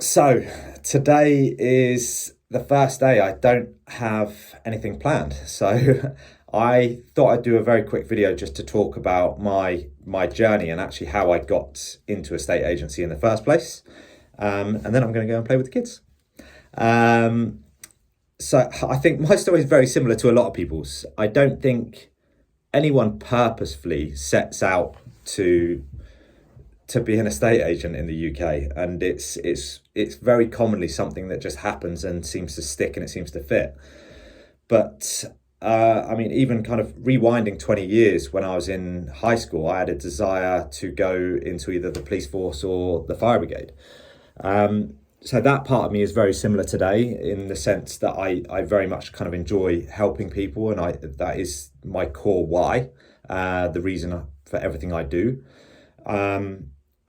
So today is the first day I don't have anything planned. So I thought I'd do a very quick video just to talk about my journey and actually how I got into a state agency in the first place. And then I'm going to go and play with the kids. Um, so I think my story is very similar to a lot of people's. I don't think anyone purposefully sets out to be an estate agent in the UK, and it's very commonly something that just happens and seems to stick and it seems to fit. But I mean, even kind of rewinding 20 years, when I was in high school, I had a desire to go into either the police force or the fire brigade. So that part of me is very similar today, in the sense that I very much kind of enjoy helping people, and that is my core why, the reason for everything I do.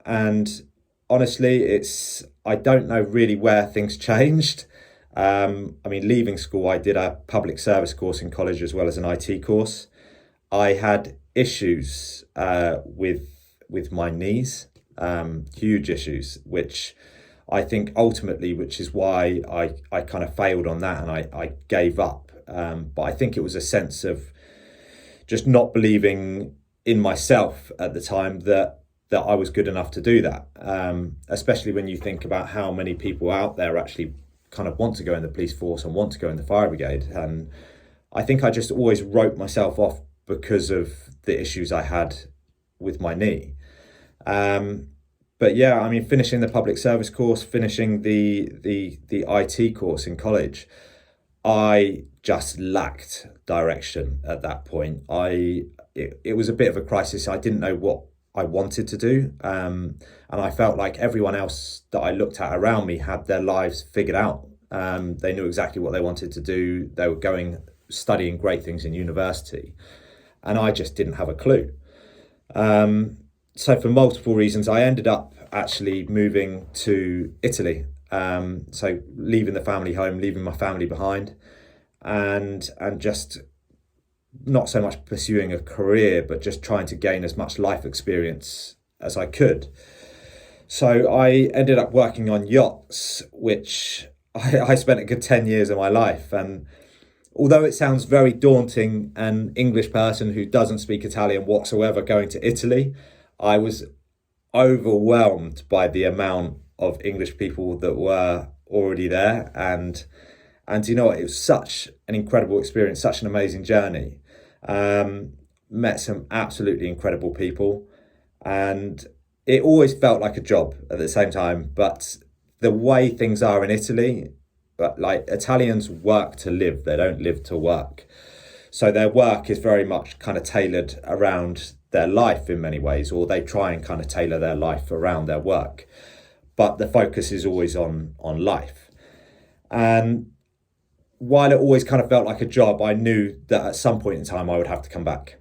And honestly, I don't know really where things changed. I mean, leaving school, I did a public service course in college as well as an IT course. I had issues with my knees, huge issues, which I think ultimately, which is why I kind of failed on that, and I gave up. But I think it was a sense of just not believing in myself at the time that I was good enough to do that. Especially when you think about how many people out there actually kind of want to go in the police force and want to go in the fire brigade. And I think I just always wrote myself off because of the issues I had with my knee. But yeah, I mean, finishing the public service course, finishing the IT course in college, I just lacked direction at that point. It was a bit of a crisis. I didn't know what I wanted to do. And I felt like everyone else that I looked at around me had their lives figured out. They knew exactly what they wanted to do. They were studying great things in university. And I just didn't have a clue. So for multiple reasons, I ended up actually moving to Italy. So leaving the family home, leaving my family behind, and just not so much pursuing a career, but just trying to gain as much life experience as I could. So I ended up working on yachts, which I spent a good 10 years of my life. And although it sounds very daunting, an English person who doesn't speak Italian whatsoever going to Italy, I was overwhelmed by the amount of English people that were already there. And you know what, it was such an incredible experience, such an amazing journey. Met some absolutely incredible people, and it always felt like a job at the same time. But the way things are in Italy, but like, Italians work to live, they don't live to work. So their work is very much kind of tailored around their life in many ways, or they try and kind of tailor their life around their work. But the focus is always on life. And while it always kind of felt like a job, I knew that at some point in time I would have to come back.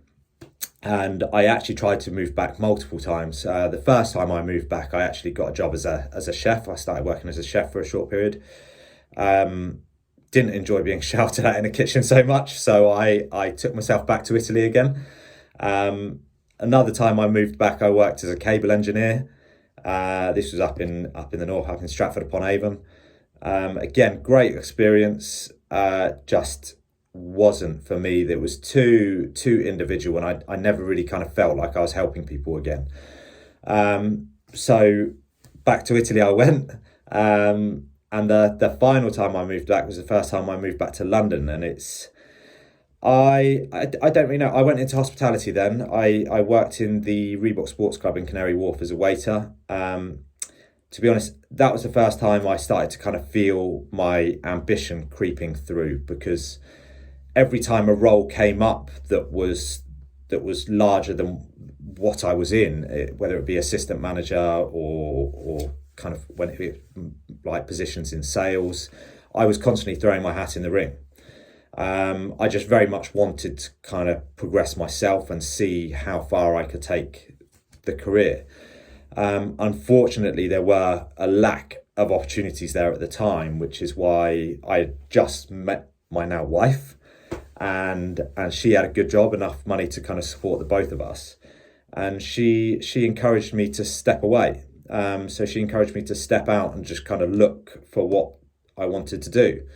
And I actually tried to move back multiple times. The first time I moved back, I actually got a job as a chef. I started working as a chef for a short period. Didn't enjoy being shouted at in a kitchen so much, so I took myself back to Italy again. Another time I moved back, I worked as a cable engineer. This was up in the north, up in Stratford upon Avon. Again, great experience. Just wasn't for me. There was too individual, and I never really kind of felt like I was helping people again. So back to Italy I went. And the final time I moved back was the first time I moved back to London. And I don't really know. I went into hospitality then. I worked in the Reebok Sports Club in Canary Wharf as a waiter. To be honest, that was the first time I started to kind of feel my ambition creeping through, because every time a role came up that was larger than what I was in, whether it be assistant manager or kind of when it like positions in sales, I was constantly throwing my hat in the ring. I just very much wanted to kind of progress myself and see how far I could take the career. Unfortunately, there were a lack of opportunities there at the time, which is why I had just met my now wife, and she had a good job, enough money to kind of support the both of us. And she encouraged me to step away. So she encouraged me to step out and just kind of look for what I wanted to do.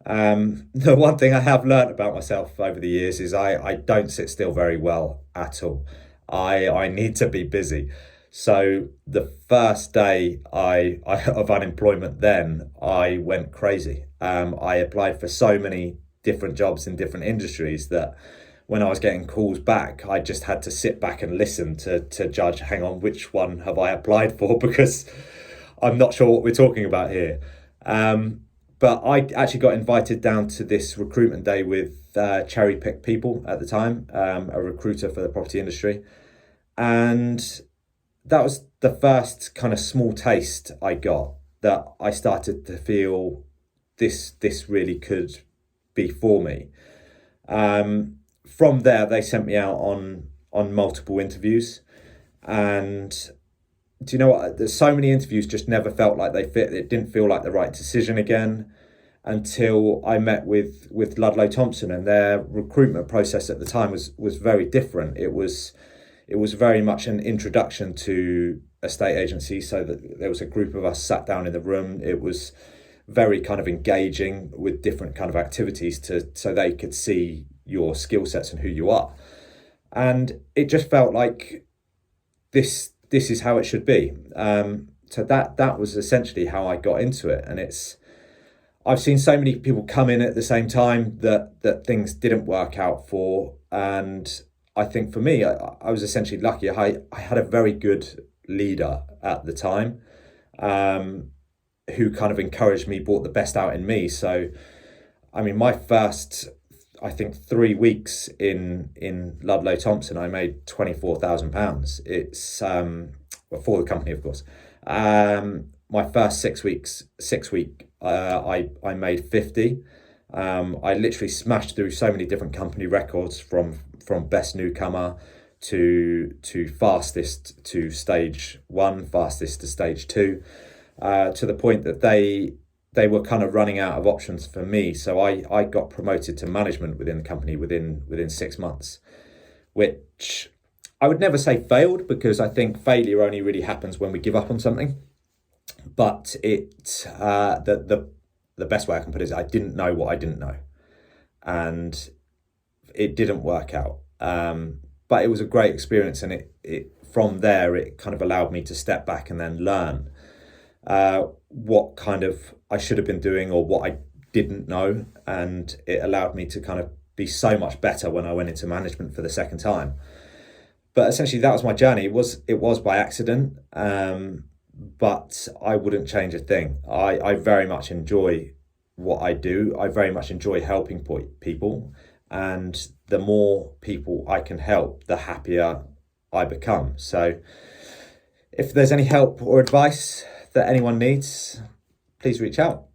The one thing I have learnt about myself over the years is I don't sit still very well at all. I need to be busy. So the first day of unemployment, then I went crazy. I applied for so many different jobs in different industries that when I was getting calls back, I just had to sit back and listen to judge, hang on, which one have I applied for? Because I'm not sure what we're talking about here. But I actually got invited down to this recruitment day with Cherry Pick People at the time, a recruiter for the property industry. And that was the first kind of small taste I got that I started to feel this really could be for me. From there, they sent me out on multiple interviews, and do you know what? There's so many interviews just never felt like they fit. It didn't feel like the right decision again until I met with Ludlow Thompson, and their recruitment process at the time was very different. It was very much an introduction to estate agency, so that there was a group of us sat down in the room. It was very kind of engaging with different kind of activities so they could see your skill sets and who you are. And it just felt like this is how it should be. So that was essentially how I got into it. And I've seen so many people come in at the same time that things didn't work out for. And I think for me, I was essentially lucky. I had a very good leader at the time, who kind of encouraged me, brought the best out in me. So, I mean, my first, I think 3 weeks in Ludlow Thompson, I made £24,000. It's for the company, of course. My first 6 week, I made 50. I literally smashed through so many different company records from best newcomer to fastest to stage 1, fastest to stage 2, to the point that they were kind of running out of options for me. So I got promoted to management within the company within 6 months, which I would never say failed, because I think failure only really happens when we give up on something. But the best way I can put it is I didn't know what I didn't know, and it didn't work out. But it was a great experience, and it from there it kind of allowed me to step back and then learn what kind of I should have been doing or what I didn't know, and it allowed me to kind of be so much better when I went into management for the second time. But essentially that was my journey. It was by accident, but I wouldn't change a thing. I very much enjoy what I do. I very much enjoy helping people, and the more people I can help, the happier I become. So if there's any help or advice that anyone needs, please reach out.